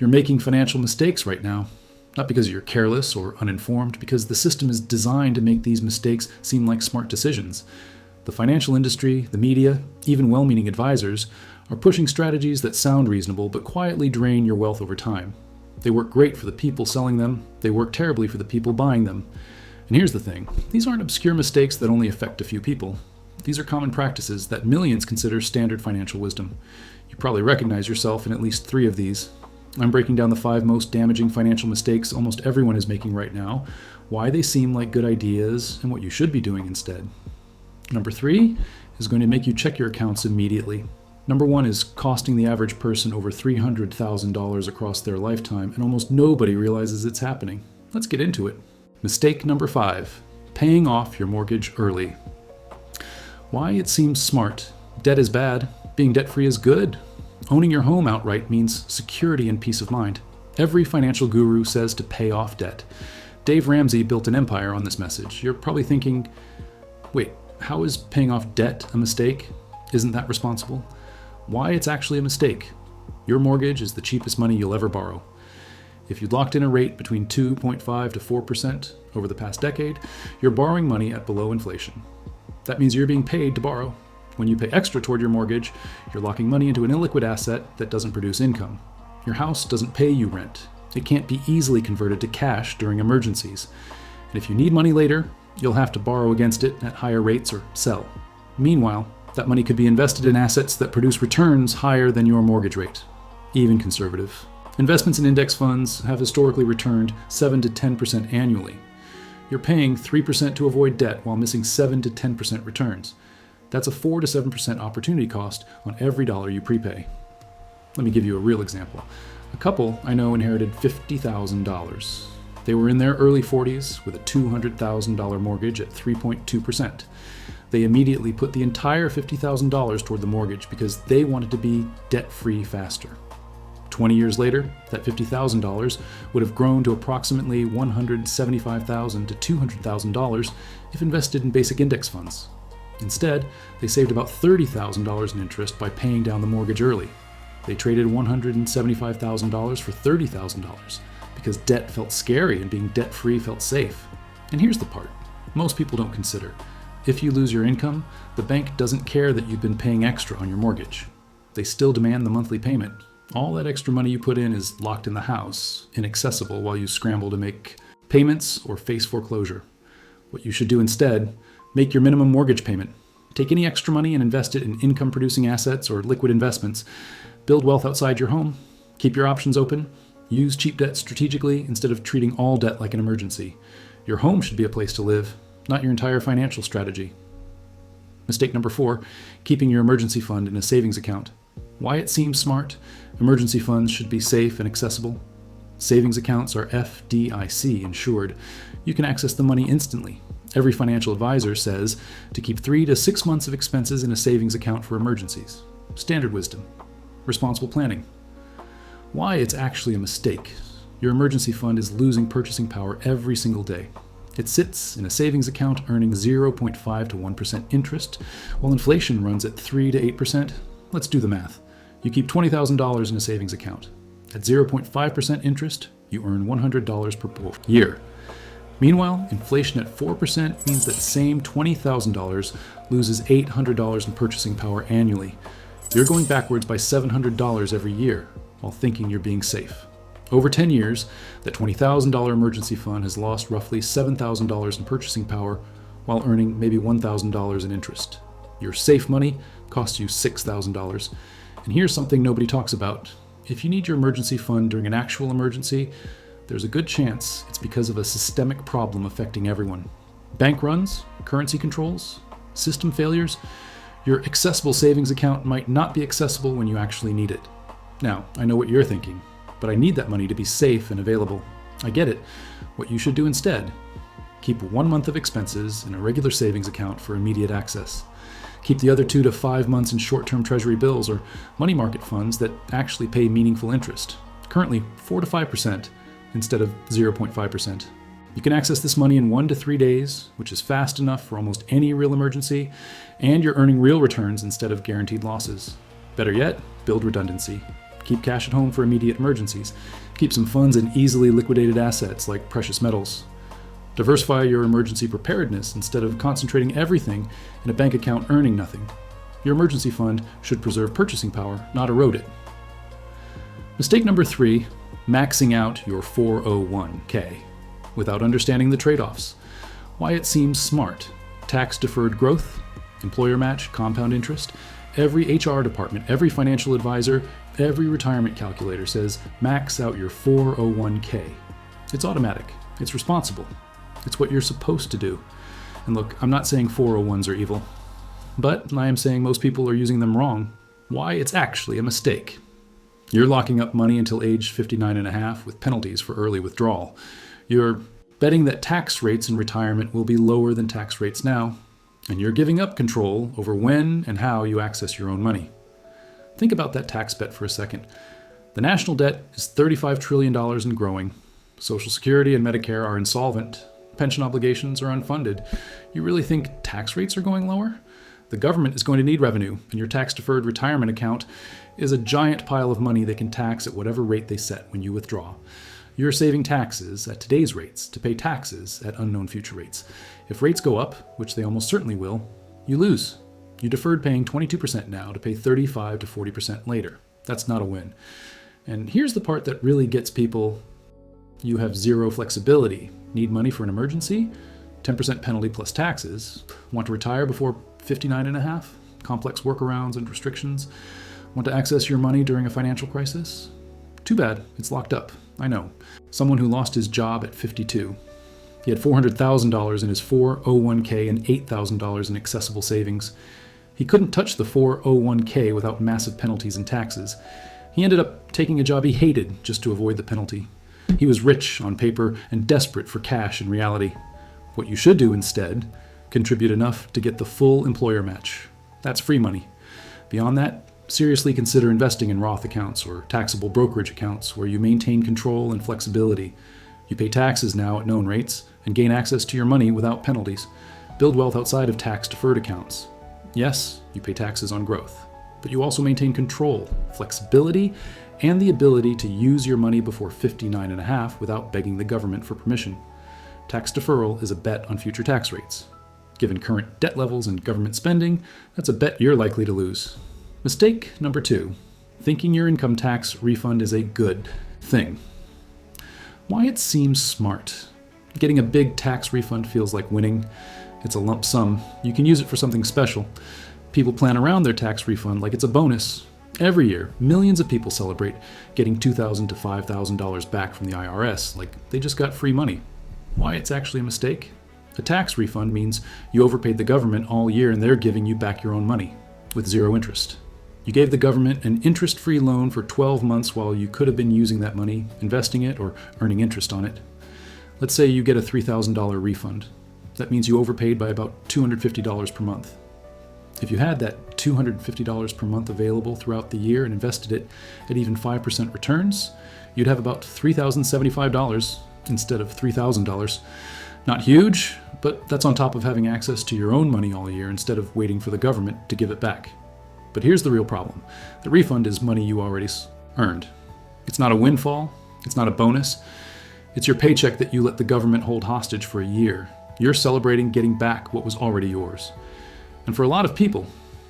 You're making financial mistakes right now. Not because you're careless or uninformed, because the system is designed to make these mistakes seem like smart decisions. The financial industry, the media, even well-meaning advisors are pushing strategies that sound reasonable but quietly drain your wealth over time. They work great for the people selling them. They work terribly for the people buying them. And here's the thing. These aren't obscure mistakes that only affect a few people. These are common practices that millions consider standard financial wisdom. You probably recognize yourself in at least 3 of these. I'm breaking down the 5 most damaging financial mistakes almost everyone is making right now, why they seem like good ideas, and what you should be doing instead. Number 3 is going to make you check your accounts immediately. Number 1 is costing the average person over $300,000 across their lifetime, and almost nobody realizes it's happening. Let's get into it. Mistake number 5, paying off your mortgage early. Why it seems smart. Debt is bad. Being debt-free is good. Owning your home outright means security and peace of mind. Every financial guru says to pay off debt. Dave Ramsey built an empire on this message. You're probably thinking, wait, how is paying off debt a mistake? Isn't that responsible? Why it's actually a mistake. Your mortgage is the cheapest money you'll ever borrow. If you'd locked in a rate between 2.5 to 4% over the past decade, you're borrowing money at below inflation. That means you're being paid to borrow. When you pay extra toward your mortgage, you're locking money into an illiquid asset that doesn't produce income. Your house doesn't pay you rent. It can't be easily converted to cash during emergencies. And if you need money later, you'll have to borrow against it at higher rates or sell. Meanwhile, that money could be invested in assets that produce returns higher than your mortgage rate, even conservative. Investments in index funds have historically returned 7 to 10% annually. You're paying 3% to avoid debt while missing 7 to 10% returns. That's a 4 to 7% opportunity cost on every dollar you prepay. Let me give you a real example. A couple I know inherited $50,000. They were in their early 40s with a $200,000 mortgage at 3.2%. They immediately put the entire $50,000 toward the mortgage because they wanted to be debt-free faster. 20 years later, that $50,000 would have grown to approximately $175,000 to $200,000 if invested in basic index funds. Instead, they saved about $30,000 in interest by paying down the mortgage early. They traded $175,000 for $30,000 because debt felt scary and being debt-free felt safe. And here's the part most people don't consider. If you lose your income, the bank doesn't care that you've been paying extra on your mortgage. They still demand the monthly payment. All that extra money you put in is locked in the house, inaccessible while you scramble to make payments or face foreclosure. What you should do instead, make your minimum mortgage payment. Take any extra money and invest it in income-producing assets or liquid investments. Build wealth outside your home. Keep your options open. Use cheap debt strategically instead of treating all debt like an emergency. Your home should be a place to live, not your entire financial strategy. Mistake number 4, keeping your emergency fund in a savings account. Why it seems smart? Emergency funds should be safe and accessible. Savings accounts are FDIC insured. You can access the money instantly. Every financial advisor says to keep 3 to 6 months of expenses in a savings account for emergencies. Standard wisdom. Responsible planning. Why it's actually a mistake. Your emergency fund is losing purchasing power every single day. It sits in a savings account earning 0.5 to 1% interest, while inflation runs at 3 to 8%. Let's do the math. You keep $20,000 in a savings account. At 0.5% interest, you earn $100 per year. Meanwhile, inflation at 4% means that same $20,000 loses $800 in purchasing power annually. You're going backwards by $700 every year while thinking you're being safe. Over 10 years, that $20,000 emergency fund has lost roughly $7,000 in purchasing power while earning maybe $1,000 in interest. Your safe money costs you $6,000. And here's something nobody talks about. If you need your emergency fund during an actual emergency, there's a good chance it's because of a systemic problem affecting everyone. Bank runs, currency controls, system failures. Your accessible savings account might not be accessible when you actually need it. Now, I know what you're thinking, but I need that money to be safe and available. I get it. What you should do instead, keep 1 month of expenses in a regular savings account for immediate access. Keep the other 2 to 5 months in short-term treasury bills or money market funds that actually pay meaningful interest. Currently, 4 to 5% instead of 0.5%. You can access this money in 1 to 3 days, which is fast enough for almost any real emergency, and you're earning real returns instead of guaranteed losses. Better yet, build redundancy. Keep cash at home for immediate emergencies. Keep some funds in easily liquidated assets like precious metals. Diversify your emergency preparedness instead of concentrating everything in a bank account earning nothing. Your emergency fund should preserve purchasing power, not erode it. Mistake number 3, maxing out your 401k without understanding the trade-offs. Why it seems smart. Tax-deferred growth, employer match, compound interest. Every HR department, every financial advisor, every retirement calculator says max out your 401k. It's automatic. It's responsible. It's what you're supposed to do. And look, I'm not saying 401s are evil, but I am saying most people are using them wrong. Why it's actually a mistake. You're locking up money until age 59 and a half with penalties for early withdrawal. You're betting that tax rates in retirement will be lower than tax rates now, and you're giving up control over when and how you access your own money. Think about that tax bet for a second. The national debt is $35 trillion and growing. Social Security and Medicare are insolvent. Pension obligations are unfunded. You really think tax rates are going lower? The government is going to need revenue, and your tax-deferred retirement account is a giant pile of money they can tax at whatever rate they set when you withdraw. You're saving taxes at today's rates to pay taxes at unknown future rates. If rates go up, which they almost certainly will, you lose. You deferred paying 22% now to pay 35 to 40% later. That's not a win. And here's the part that really gets people. You have zero flexibility. Need money for an emergency? 10% penalty plus taxes. Want to retire before 59 and a half? Complex workarounds and restrictions. Want to access your money during a financial crisis? Too bad, it's locked up. I know. Someone who lost his job at 52. He had $400,000 in his 401k and $8,000 in accessible savings. He couldn't touch the 401k without massive penalties and taxes. He ended up taking a job he hated just to avoid the penalty. He was rich on paper and desperate for cash in reality. What you should do instead, contribute enough to get the full employer match. That's free money. Beyond that, seriously consider investing in Roth accounts or taxable brokerage accounts where you maintain control and flexibility. You pay taxes now at known rates and gain access to your money without penalties. Build wealth outside of tax-deferred accounts. Yes, you pay taxes on growth, but you also maintain control, flexibility, and the ability to use your money before 59 and a half without begging the government for permission. Tax deferral is a bet on future tax rates. Given current debt levels and government spending, that's a bet you're likely to lose. Mistake number 2, thinking your income tax refund is a good thing. Why it seems smart. Getting a big tax refund feels like winning. It's a lump sum. You can use it for something special. People plan around their tax refund like it's a bonus. Every year, millions of people celebrate getting $2,000 to $5,000 back from the IRS, like they just got free money. Why it's actually a mistake? A tax refund means you overpaid the government all year and they're giving you back your own money with zero interest. You gave the government an interest-free loan for 12 months while you could have been using that money, investing it, or earning interest on it. Let's say you get a $3,000 refund. That means you overpaid by about $250 per month. If you had that $250 per month available throughout the year and invested it at even 5% returns, you'd have about $3,075 instead of $3,000. Not huge, but that's on top of having access to your own money all year instead of waiting for the government to give it back. But here's the real problem. The refund is money you already earned. It's not a windfall. It's not a bonus. It's your paycheck that you let the government hold hostage for a year. You're celebrating getting back what was already yours. And for a lot of people,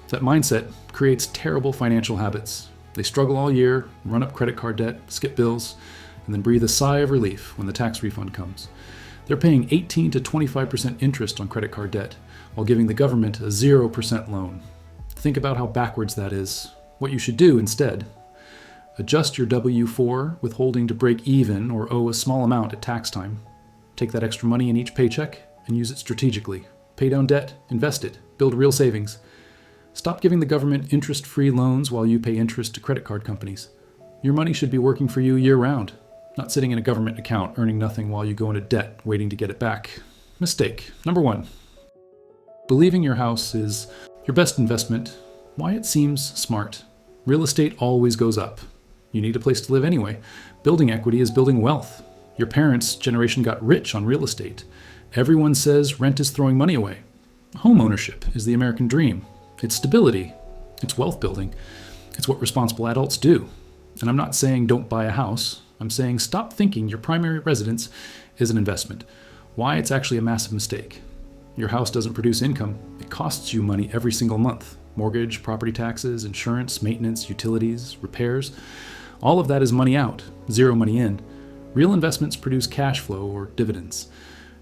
that mindset creates terrible financial habits. They struggle all year, run up credit card debt, skip bills, and then breathe a sigh of relief when the tax refund comes. They're paying 18 to 25% interest on credit card debt while giving the government a 0% loan. Think about how backwards that is. What you should do instead. Adjust your W-4 withholding to break even or owe a small amount at tax time. Take that extra money in each paycheck and use it strategically. Pay down debt, invest it, build real savings. Stop giving the government interest-free loans while you pay interest to credit card companies. Your money should be working for you year-round, not sitting in a government account earning nothing while you go into debt waiting to get it back. Mistake number 1. Believing your house is your best investment. Why it seems smart. Real estate always goes up. You need a place to live anyway. Building equity is building wealth. Your parents' generation got rich on real estate. Everyone says rent is throwing money away. Homeownership is the American dream. It's stability. It's wealth building. It's what responsible adults do. And I'm not saying don't buy a house. I'm saying stop thinking your primary residence is an investment. Why? It's actually a massive mistake. Your house doesn't produce income. It costs you money every single month. Mortgage, property taxes, insurance, maintenance, utilities, repairs. All of that is money out, zero money in. Real investments produce cash flow or dividends.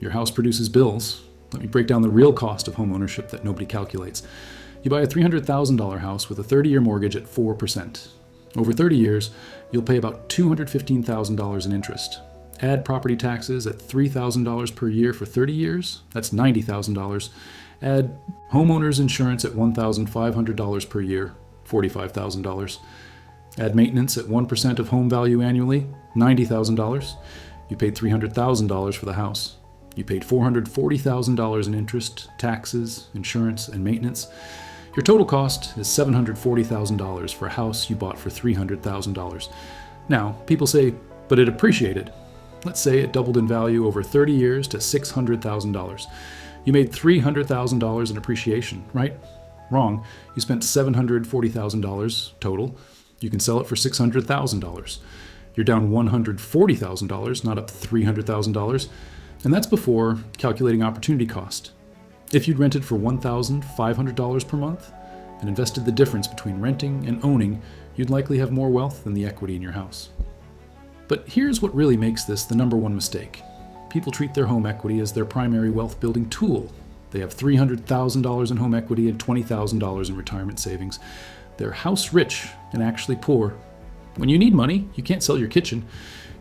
Your house produces bills. Let me break down the real cost of homeownership that nobody calculates. You buy a $300,000 house with a 30-year mortgage at 4%. Over 30 years, you'll pay about $215,000 in interest. Add property taxes at $3,000 per year for 30 years, that's $90,000. Add homeowner's insurance at $1,500 per year, $45,000. Add maintenance at 1% of home value annually, $90,000. You paid $300,000 for the house. You paid $440,000 in interest, taxes, insurance, and maintenance. Your total cost is $740,000 for a house you bought for $300,000. Now, people say, but it appreciated. Let's say it doubled in value over 30 years to $600,000. You made $300,000 in appreciation, right? Wrong. You spent $740,000 total. You can sell it for $600,000. You're down $140,000, not up $300,000. And that's before calculating opportunity cost. If you'd rented for $1,500 per month and invested the difference between renting and owning, you'd likely have more wealth than the equity in your house. But here's what really makes this the number one mistake. People treat their home equity as their primary wealth building tool. They have $300,000 in home equity and $20,000 in retirement savings. They're house rich and actually poor. When you need money, you can't sell your kitchen.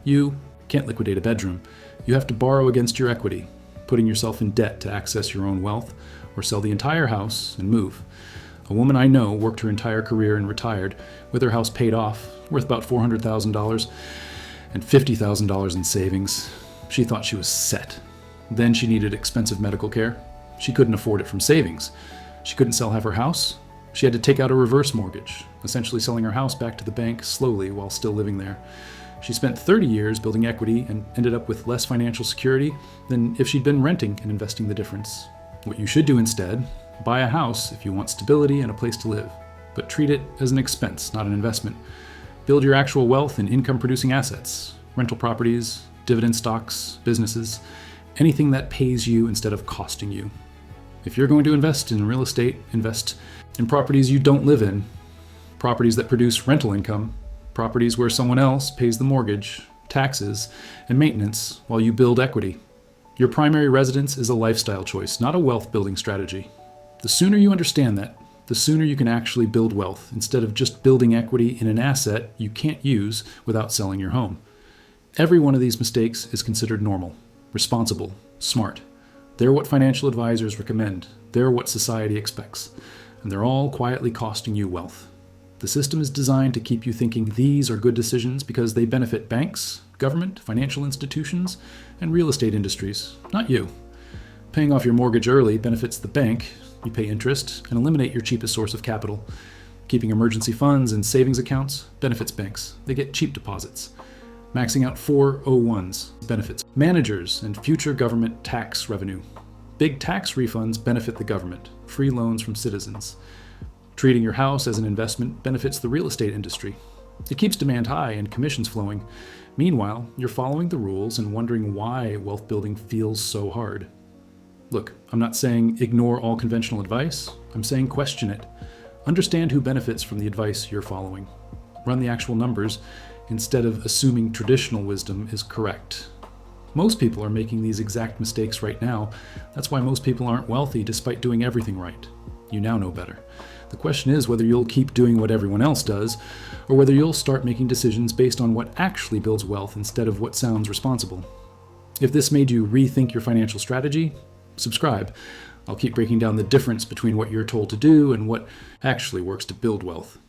You can't liquidate a bedroom. You have to borrow against your equity, putting yourself in debt to access your own wealth, or sell the entire house and move. A woman I know worked her entire career and retired with her house paid off, worth about $400,000 and $50,000 in savings. She thought she was set. Then she needed expensive medical care. She couldn't afford it from savings. She couldn't sell half her house. She had to take out a reverse mortgage, essentially selling her house back to the bank slowly while still living there. She spent 30 years building equity and ended up with less financial security than if she'd been renting and investing the difference. What you should do instead, buy a house if you want stability and a place to live, but treat it as an expense, not an investment. Build your actual wealth in income-producing assets, rental properties, dividend stocks, businesses, anything that pays you instead of costing you. If you're going to invest in real estate, invest in properties you don't live in, properties that produce rental income, properties where someone else pays the mortgage, taxes, and maintenance while you build equity. Your primary residence is a lifestyle choice, not a wealth-building strategy. The sooner you understand that, the sooner you can actually build wealth instead of just building equity in an asset you can't use without selling your home. Every one of these mistakes is considered normal, responsible, smart. They're what financial advisors recommend. They're what society expects. And they're all quietly costing you wealth. The system is designed to keep you thinking these are good decisions because they benefit banks, government, financial institutions, and real estate industries, not you. Paying off your mortgage early benefits the bank. You pay interest and eliminate your cheapest source of capital. Keeping emergency funds and savings accounts benefits banks. They get cheap deposits. Maxing out 401s benefits managers and future government tax revenue. Big tax refunds benefit the government. Free loans from citizens. Treating your house as an investment benefits the real estate industry. It keeps demand high and commissions flowing. Meanwhile, you're following the rules and wondering why wealth building feels so hard. Look, I'm not saying ignore all conventional advice. I'm saying question it. Understand who benefits from the advice you're following. Run the actual numbers instead of assuming traditional wisdom is correct. Most people are making these exact mistakes right now. That's why most people aren't wealthy despite doing everything right. You now know better. The question is whether you'll keep doing what everyone else does, or whether you'll start making decisions based on what actually builds wealth instead of what sounds responsible. If this made you rethink your financial strategy, subscribe. I'll keep breaking down the difference between what you're told to do and what actually works to build wealth.